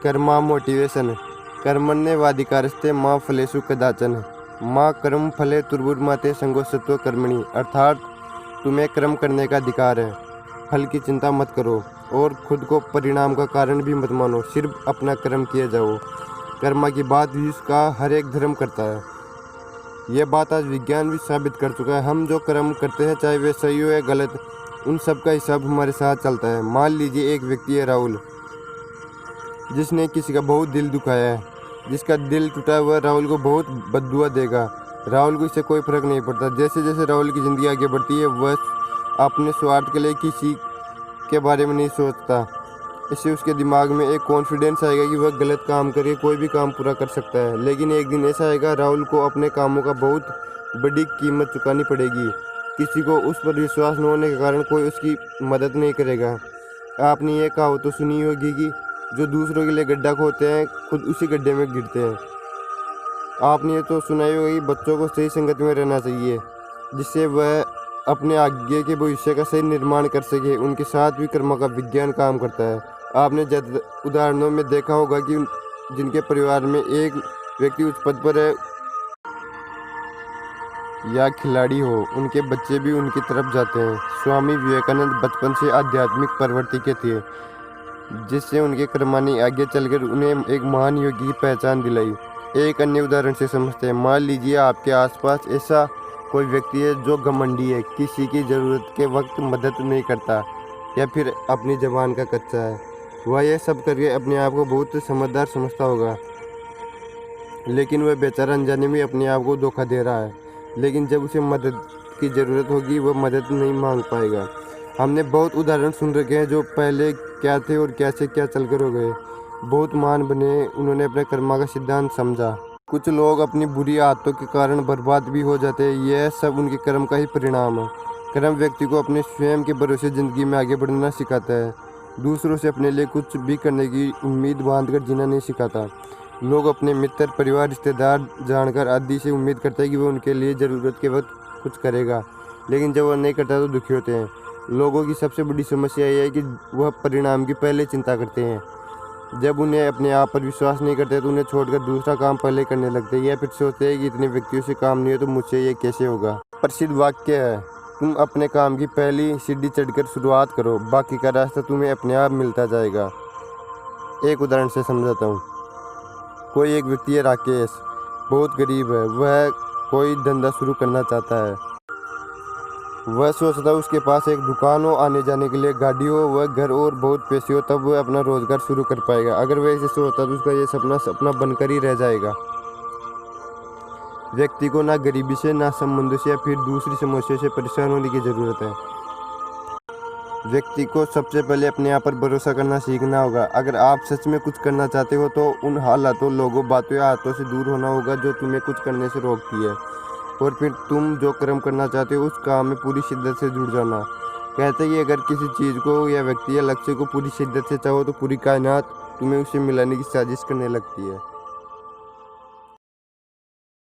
Karma motivation कर्मण्येवाधिकारस्ते मा फलेषु कदाचन माँ कर्म फले तुर्भुर्माते संगोष्ठत्व कर्मणि। अर्थात तुम्हें कर्म करने का अधिकार है, फल की चिंता मत करो और खुद को परिणाम का कारण भी मत मानो, सिर्फ अपना कर्म किए जाओ। कर्मा की बात भी उसका हर एक धर्म करता है। यह बात आज विज्ञान भी साबित कर चुका है। हम जो कर्म करते हैं, चाहे वे सही हो या गलत, उन सब का हिसाब हमारे साथ चलता है। मान लीजिए एक व्यक्ति है राहुल, जिसने किसी का बहुत दिल दुखाया है। जिसका दिल टूटा हुआ राहुल को बहुत बद्दुआ देगा। राहुल को इससे कोई फर्क नहीं पड़ता। जैसे जैसे राहुल की ज़िंदगी आगे बढ़ती है, वह अपने स्वार्थ के लिए किसी के बारे में नहीं सोचता। इससे उसके दिमाग में एक कॉन्फिडेंस आएगा कि वह गलत काम करके कोई भी काम पूरा कर सकता है। लेकिन एक दिन ऐसा आएगा, राहुल को अपने कामों का बहुत बड़ी कीमत चुकानी पड़ेगी। किसी को उस पर विश्वास न होने के कारण कोई उसकी मदद नहीं करेगा। आपने ये कहावत तो सुनी होगी कि जो दूसरों के लिए गड्ढा खोदते हैं, खुद उसी गड्ढे में गिरते हैं। आपने ये तो सुना ही होगा कि बच्चों को सही संगत में रहना चाहिए, जिससे वह अपने आगे के भविष्य का सही निर्माण कर सके। उनके साथ भी कर्म का विज्ञान काम करता है। आपने ज्यादा उदाहरणों में देखा होगा कि जिनके परिवार में एक व्यक्ति उच्च पद पर है या खिलाड़ी हो, उनके बच्चे भी उनकी तरफ जाते हैं। स्वामी विवेकानंद बचपन से आध्यात्मिक प्रवृत्ति के थे, जिससे उनके कर्मा ने आगे चलकर उन्हें एक महान योगी की पहचान दिलाई। एक अन्य उदाहरण से समझते हैं। मान लीजिए आपके आसपास ऐसा कोई व्यक्ति है जो घमंडी है, किसी की ज़रूरत के वक्त मदद नहीं करता या फिर अपनी जबान का कच्चा है। वह यह सब करके अपने आप को बहुत समझदार समझता होगा, लेकिन वह बेचारा अनजाने में अपने आप को धोखा दे रहा है। लेकिन जब उसे मदद की ज़रूरत होगी, वह मदद नहीं मांग पाएगा। हमने बहुत उदाहरण सुन रखे हैं जो पहले क्या थे और कैसे क्या चलकर हो गए, बहुत महान बने। उन्होंने अपने कर्मा का सिद्धांत समझा। कुछ लोग अपनी बुरी आदतों के कारण बर्बाद भी हो जाते हैं। यह सब उनके कर्म का ही परिणाम है। कर्म व्यक्ति को अपने स्वयं के भरोसे ज़िंदगी में आगे बढ़ना सिखाता है। दूसरों से अपने लिए कुछ भी करने की उम्मीद बांधकर जीना नहीं सिखाता। लोग अपने मित्र, परिवार, रिश्तेदार जानकर आदि से उम्मीद करते हैं कि वह उनके लिए ज़रूरत के वक्त कुछ करेगा, लेकिन जब वह नहीं करता तो दुखी होते हैं। लोगों की सबसे बड़ी समस्या यह है कि वह परिणाम की पहले चिंता करते हैं। जब उन्हें अपने आप पर विश्वास नहीं करते तो उन्हें छोड़कर दूसरा काम पहले करने लगते हैं, या फिर सोचते हैं कि इतने व्यक्तियों से काम नहीं हो तो मुझसे ये कैसे होगा। प्रसिद्ध वाक्य है, तुम अपने काम की पहली सीढ़ी चढ़कर शुरुआत करो, बाकी का रास्ता तुम्हें अपने आप मिलता जाएगा। एक उदाहरण से समझाता हूँ। कोई एक व्यक्ति है राकेश, बहुत गरीब है। वह कोई धंधा शुरू करना चाहता है। वह सोचता है उसके पास एक दुकान हो, आने जाने के लिए गाड़ी हो, वह घर और बहुत पैसे हो, तब वह अपना रोजगार शुरू कर पाएगा। अगर वह ऐसे सोचता तो उसका ये सपना बनकर ही रह जाएगा। व्यक्ति को ना गरीबी से, ना संबंधों से या फिर दूसरी समस्याओं से परेशान होने की ज़रूरत है। व्यक्ति को सबसे पहले अपने आप पर भरोसा करना सीखना होगा। अगर आप सच में कुछ करना चाहते हो तो उन हालातों, लोगों, बातों या आदतों से दूर होना होगा जो तुम्हें कुछ करने से रोकती है, और फिर तुम जो कर्म करना चाहते हो उस काम में पूरी शिद्दत से जुड़ जाना। कहते हैं कि अगर किसी चीज़ को या व्यक्ति या लक्ष्य को पूरी शिद्दत से चाहो तो पूरी कायनात तुम्हें उसे मिलाने की साजिश करने लगती है।